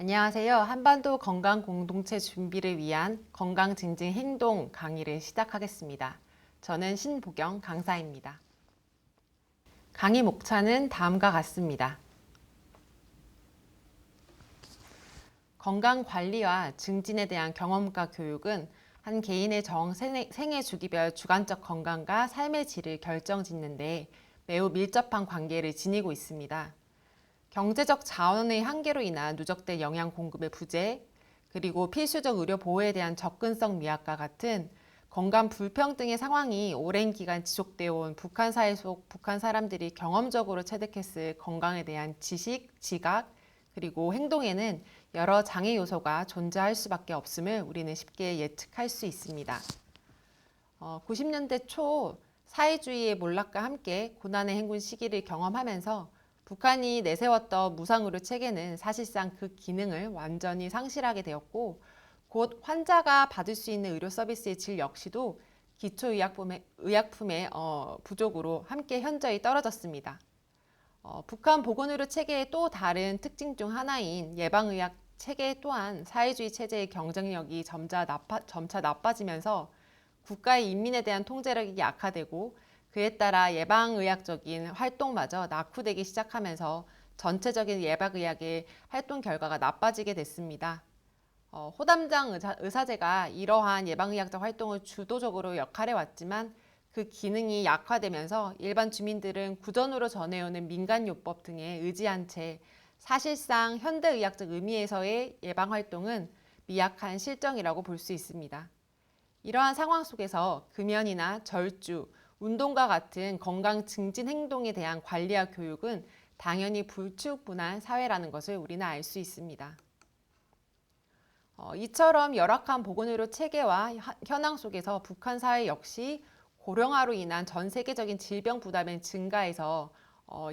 안녕하세요. 한반도 건강 공동체 준비를 위한 건강 증진 행동 강의를 시작하겠습니다. 저는 신보경 강사입니다. 강의 목차는 다음과 같습니다. 건강 관리와 증진에 대한 경험과 교육은 한 개인의 생애 주기별 주관적 건강과 삶의 질을 결정짓는데 매우 밀접한 관계를 지니고 있습니다. 경제적 자원의 한계로 인한 누적된 영양 공급의 부재, 그리고 필수적 의료 보호에 대한 접근성 미약과 같은 건강 불평등의 상황이 오랜 기간 지속되어 온 북한 사회 속 북한 사람들이 경험적으로 체득했을 건강에 대한 지식, 지각, 그리고 행동에는 여러 장애 요소가 존재할 수밖에 없음을 우리는 쉽게 예측할 수 있습니다. 90년대 초 사회주의의 몰락과 함께 고난의 행군 시기를 경험하면서 북한이 내세웠던 무상의료 체계는 사실상 그 기능을 완전히 상실하게 되었고, 곧 환자가 받을 수 있는 의료 서비스의 질 역시도 의약품의 부족으로 함께 현저히 떨어졌습니다. 북한 보건의료 체계의 또 다른 특징 중 하나인 예방의학 체계 또한 사회주의 체제의 경쟁력이 점차 나빠지면서 국가의 인민에 대한 통제력이 약화되고, 그에 따라 예방의학적인 활동마저 낙후되기 시작하면서 전체적인 예방의학의 활동 결과가 나빠지게 됐습니다. 호담장 의사제가 이러한 예방의학적 활동을 주도적으로 역할해왔지만 그 기능이 약화되면서 일반 주민들은 구전으로 전해오는 민간요법 등에 의지한 채 사실상 현대의학적 의미에서의 예방활동은 미약한 실정이라고 볼 수 있습니다. 이러한 상황 속에서 금연이나 절주, 운동과 같은 건강 증진 행동에 대한 관리와 교육은 당연히 불충분한 사회라는 것을 우리는 알 수 있습니다. 이처럼 열악한 보건의료 체계와 현황 속에서 북한 사회 역시 고령화로 인한 전 세계적인 질병 부담의 증가에서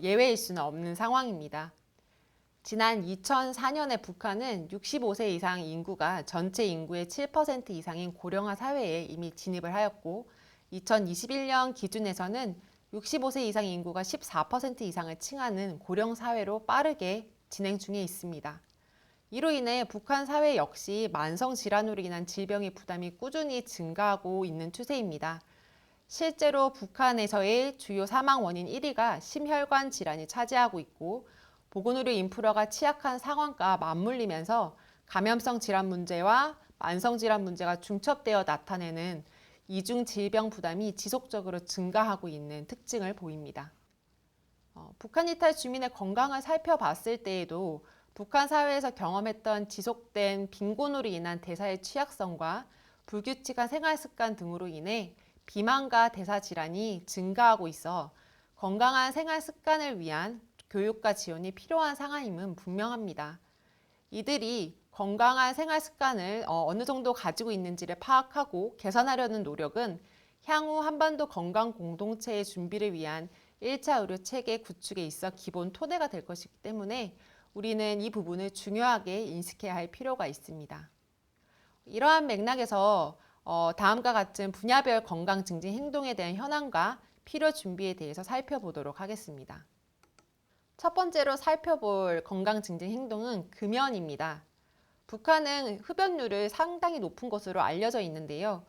예외일 수는 없는 상황입니다. 지난 2004년에 북한은 65세 이상 인구가 전체 인구의 7% 이상인 고령화 사회에 이미 진입을 하였고, 2021년 기준에서는 65세 이상 인구가 14% 이상을 칭하는 고령 사회로 빠르게 진행 중에 있습니다. 이로 인해 북한 사회 역시 만성 질환으로 인한 질병의 부담이 꾸준히 증가하고 있는 추세입니다. 실제로 북한에서의 주요 사망 원인 1위가 심혈관 질환이 차지하고 있고, 보건의료 인프라가 취약한 상황과 맞물리면서 감염성 질환 문제와 만성 질환 문제가 중첩되어 나타내는 이중 질병 부담이 지속적으로 증가하고 있는 특징을 보입니다. 북한 이탈 주민의 건강을 살펴봤을 때에도 북한 사회에서 경험했던 지속된 빈곤으로 인한 대사의 취약성과 불규칙한 생활 습관 등으로 인해 비만과 대사 질환이 증가하고 있어 건강한 생활 습관을 위한 교육과 지원이 필요한 상황임은 분명합니다. 이들이 건강한 생활 습관을 어느 정도 가지고 있는지를 파악하고 개선하려는 노력은 향후 한반도 건강 공동체의 준비를 위한 1차 의료 체계 구축에 있어 기본 토대가 될 것이기 때문에 우리는 이 부분을 중요하게 인식해야 할 필요가 있습니다. 이러한 맥락에서 다음과 같은 분야별 건강 증진 행동에 대한 현황과 필요 준비에 대해서 살펴보도록 하겠습니다. 첫 번째로 살펴볼 건강 증진 행동은 금연입니다. 북한은 흡연율을 상당히 높은 것으로 알려져 있는데요.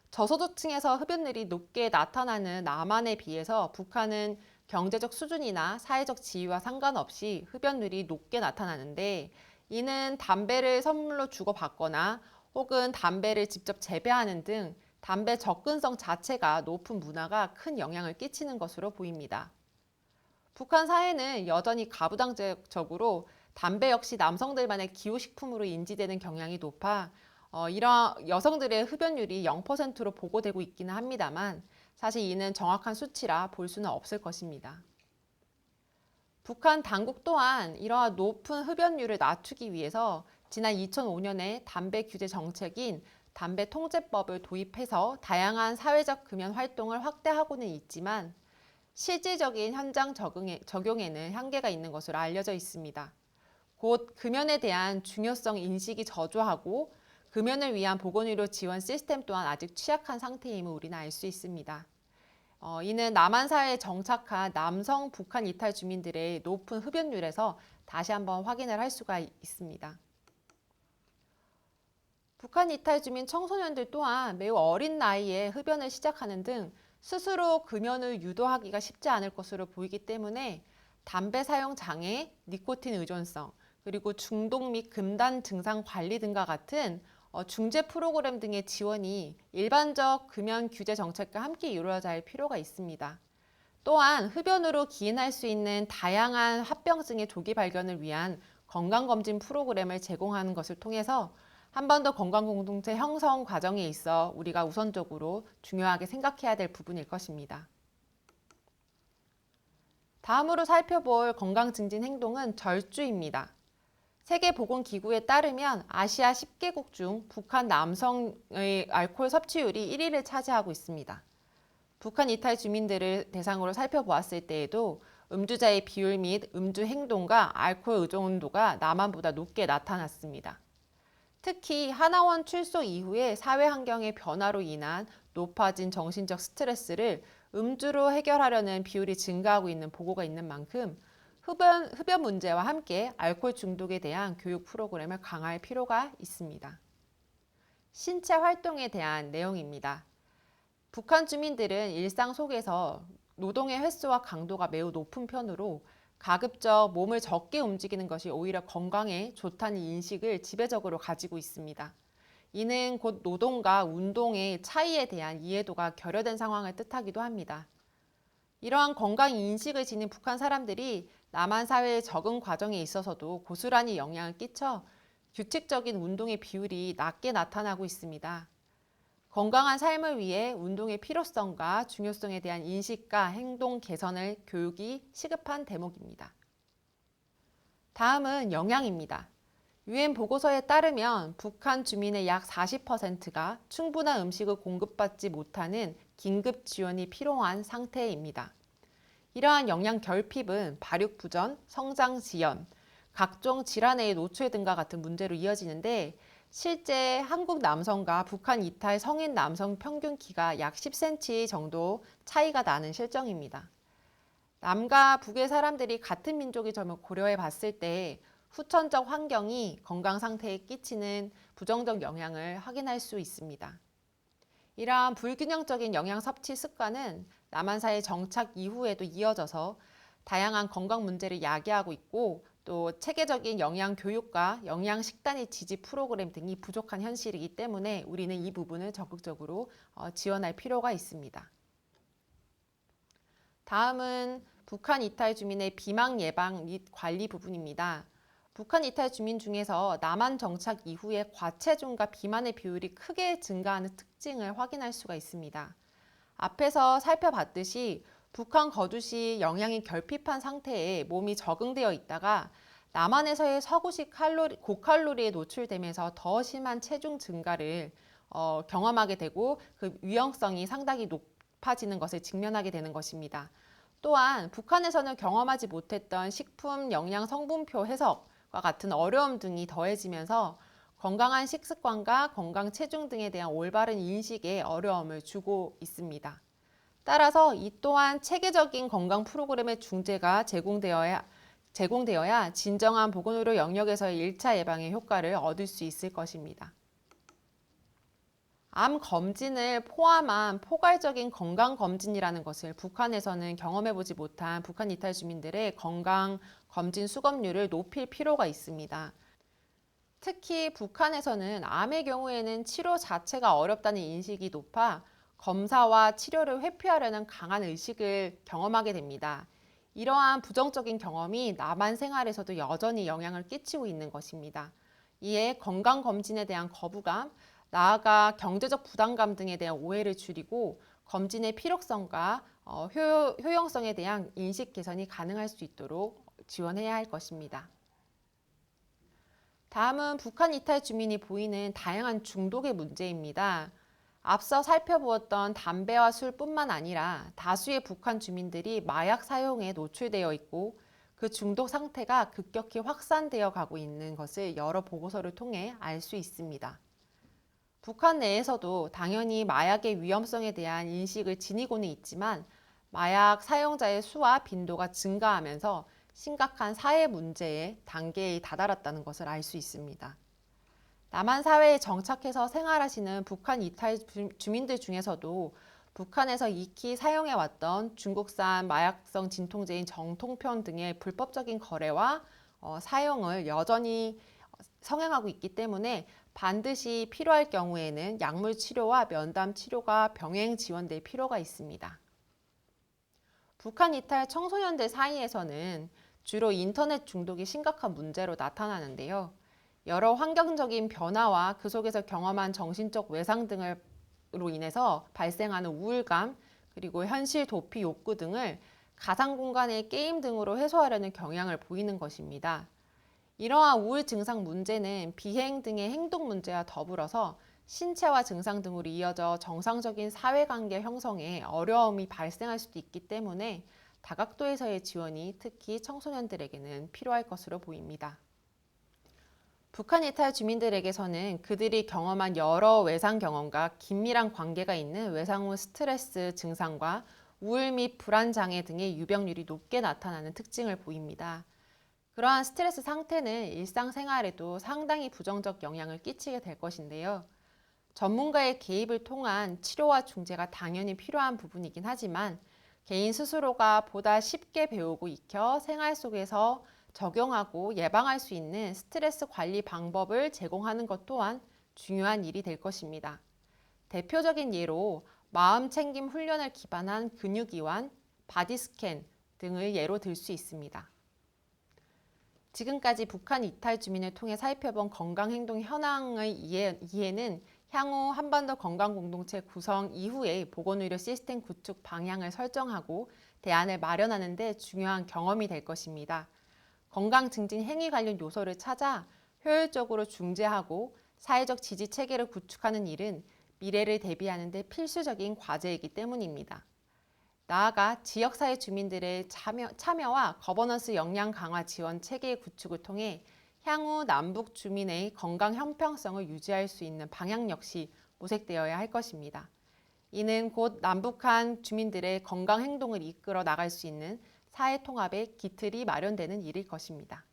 저소득층에서 흡연율이 높게 나타나는 남한에 비해서 북한은 경제적 수준이나 사회적 지위와 상관없이 흡연율이 높게 나타나는데, 이는 담배를 선물로 주고받거나 혹은 담배를 직접 재배하는 등 담배 접근성 자체가 높은 문화가 큰 영향을 끼치는 것으로 보입니다. 북한 사회는 여전히 가부장적으로 담배 역시 남성들만의 기호식품으로 인지되는 경향이 높아 이러한 여성들의 흡연율이 0%로 보고되고 있기는 합니다만, 사실 이는 정확한 수치라 볼 수는 없을 것입니다. 북한 당국 또한 이러한 높은 흡연율을 낮추기 위해서 지난 2005년에 담배 규제 정책인 담배 통제법을 도입해서 다양한 사회적 금연 활동을 확대하고는 있지만, 실질적인 현장 적용에는 한계가 있는 것으로 알려져 있습니다. 곧 금연에 대한 중요성 인식이 저조하고 금연을 위한 보건의료 지원 시스템 또한 아직 취약한 상태임을 우리는 알 수 있습니다. 이는 남한 사회에 정착한 남성 북한 이탈 주민들의 높은 흡연율에서 다시 한번 확인을 할 수가 있습니다. 북한 이탈 주민 청소년들 또한 매우 어린 나이에 흡연을 시작하는 등 스스로 금연을 유도하기가 쉽지 않을 것으로 보이기 때문에 담배 사용 장애, 니코틴 의존성, 그리고 중독 및 금단 증상 관리 등과 같은 중재 프로그램 등의 지원이 일반적 금연 규제 정책과 함께 이루어져야 할 필요가 있습니다. 또한 흡연으로 기인할 수 있는 다양한 합병증의 조기 발견을 위한 건강검진 프로그램을 제공하는 것을 통해서 한반도 건강공동체 형성 과정에 있어 우리가 우선적으로 중요하게 생각해야 될 부분일 것입니다. 다음으로 살펴볼 건강증진 행동은 절주입니다. 세계보건기구에 따르면 아시아 10개국 중 북한 남성의 알코올 섭취율이 1위를 차지하고 있습니다. 북한 이탈 주민들을 대상으로 살펴보았을 때에도 음주자의 비율 및 음주 행동과 알코올 의존도가 남한보다 높게 나타났습니다. 특히 하나원 출소 이후에 사회 환경의 변화로 인한 높아진 정신적 스트레스를 음주로 해결하려는 비율이 증가하고 있는 보고가 있는 만큼 흡연 문제와 함께 알코올 중독에 대한 교육 프로그램을 강화할 필요가 있습니다. 신체 활동에 대한 내용입니다. 북한 주민들은 일상 속에서 노동의 횟수와 강도가 매우 높은 편으로 가급적 몸을 적게 움직이는 것이 오히려 건강에 좋다는 인식을 지배적으로 가지고 있습니다. 이는 곧 노동과 운동의 차이에 대한 이해도가 결여된 상황을 뜻하기도 합니다. 이러한 건강 인식을 지닌 북한 사람들이 남한 사회의 적응 과정에 있어서도 고스란히 영향을 끼쳐 규칙적인 운동의 비율이 낮게 나타나고 있습니다. 건강한 삶을 위해 운동의 필요성과 중요성에 대한 인식과 행동 개선을 교육이 시급한 대목입니다. 다음은 영양입니다. 유엔 보고서에 따르면 북한 주민의 약 40%가 충분한 음식을 공급받지 못하는 긴급 지원이 필요한 상태입니다. 이러한 영양 결핍은 발육 부전, 성장 지연, 각종 질환의 노출 등과 같은 문제로 이어지는데 실제 한국 남성과 북한 이탈 성인 남성 평균 키가 약 10cm 정도 차이가 나는 실정입니다. 남과 북의 사람들이 같은 민족의 점을 고려해 봤을 때 후천적 환경이 건강 상태에 끼치는 부정적 영향을 확인할 수 있습니다. 이러한 불균형적인 영양 섭취 습관은 남한사회 정착 이후에도 이어져서 다양한 건강 문제를 야기하고 있고 또 체계적인 영양 교육과 영양 식단의 지지 프로그램 등이 부족한 현실이기 때문에 우리는 이 부분을 적극적으로 지원할 필요가 있습니다. 다음은 북한 이탈 주민의 비망 예방 및 관리 부분입니다. 북한 이탈 주민 중에서 남한 정착 이후에 과체중과 비만의 비율이 크게 증가하는 특징을 확인할 수가 있습니다. 앞에서 살펴봤듯이 북한 거주 시 영양이 결핍한 상태에 몸이 적응되어 있다가 남한에서의 서구식 고칼로리에 노출되면서 더 심한 체중 증가를 경험하게 되고 그 위험성이 상당히 높아지는 것을 직면하게 되는 것입니다. 또한 북한에서는 경험하지 못했던 식품 영양 성분표 해석과 같은 어려움 등이 더해지면서 건강한 식습관과 건강 체중 등에 대한 올바른 인식에 어려움을 주고 있습니다. 따라서 이 또한 체계적인 건강 프로그램의 중재가 제공되어야 진정한 보건의료 영역에서의 1차 예방의 효과를 얻을 수 있을 것입니다. 암 검진을 포함한 포괄적인 건강 검진이라는 것을 북한에서는 경험해보지 못한 북한 이탈 주민들의 건강 검진 수검률을 높일 필요가 있습니다. 특히 북한에서는 암의 경우에는 치료 자체가 어렵다는 인식이 높아 검사와 치료를 회피하려는 강한 의식을 경험하게 됩니다. 이러한 부정적인 경험이 남한 생활에서도 여전히 영향을 끼치고 있는 것입니다. 이에 건강검진에 대한 거부감, 나아가 경제적 부담감 등에 대한 오해를 줄이고 검진의 필요성과 효용성에 대한 인식 개선이 가능할 수 있도록 지원해야 할 것입니다. 다음은 북한 이탈 주민이 보이는 다양한 중독의 문제입니다. 앞서 살펴보았던 담배와 술뿐만 아니라 다수의 북한 주민들이 마약 사용에 노출되어 있고 그 중독 상태가 급격히 확산되어 가고 있는 것을 여러 보고서를 통해 알 수 있습니다. 북한 내에서도 당연히 마약의 위험성에 대한 인식을 지니고는 있지만 마약 사용자의 수와 빈도가 증가하면서 심각한 사회 문제의 단계에 다다랐다는 것을 알 수 있습니다. 남한 사회에 정착해서 생활하시는 북한 이탈 주민들 중에서도 북한에서 익히 사용해왔던 중국산 마약성 진통제인 정통편 등의 불법적인 거래와 사용을 여전히 성행하고 있기 때문에 반드시 필요할 경우에는 약물 치료와 면담 치료가 병행 지원될 필요가 있습니다. 북한 이탈 청소년들 사이에서는 주로 인터넷 중독이 심각한 문제로 나타나는데요. 여러 환경적인 변화와 그 속에서 경험한 정신적 외상 등으로 인해서 발생하는 우울감, 그리고 현실 도피 욕구 등을 가상 공간의 게임 등으로 해소하려는 경향을 보이는 것입니다. 이러한 우울 증상 문제는 비행 등의 행동 문제와 더불어서 신체화 증상 등으로 이어져 정상적인 사회관계 형성에 어려움이 발생할 수도 있기 때문에 다각도에서의 지원이 특히 청소년들에게는 필요할 것으로 보입니다. 북한 이탈 주민들에게서는 그들이 경험한 여러 외상 경험과 긴밀한 관계가 있는 외상 후 스트레스 증상과 우울 및 불안 장애 등의 유병률이 높게 나타나는 특징을 보입니다. 그러한 스트레스 상태는 일상생활에도 상당히 부정적 영향을 끼치게 될 것인데요. 전문가의 개입을 통한 치료와 중재가 당연히 필요한 부분이긴 하지만 개인 스스로가 보다 쉽게 배우고 익혀 생활 속에서 적용하고 예방할 수 있는 스트레스 관리 방법을 제공하는 것 또한 중요한 일이 될 것입니다. 대표적인 예로 마음 챙김 훈련을 기반한 근육이완, 바디 스캔 등을 예로 들 수 있습니다. 지금까지 북한 이탈 주민을 통해 살펴본 건강행동 현황의 이해는 향후 한반도 건강공동체 구성 이후에 보건의료 시스템 구축 방향을 설정하고 대안을 마련하는 데 중요한 경험이 될 것입니다. 건강 증진 행위 관련 요소를 찾아 효율적으로 중재하고 사회적 지지 체계를 구축하는 일은 미래를 대비하는 데 필수적인 과제이기 때문입니다. 나아가 지역사회 주민들의 참여와 거버넌스 역량 강화 지원 체계의 구축을 통해 향후 남북 주민의 건강 형평성을 유지할 수 있는 방향 역시 모색되어야 할 것입니다. 이는 곧 남북한 주민들의 건강 행동을 이끌어 나갈 수 있는 사회 통합의 기틀이 마련되는 일일 것입니다.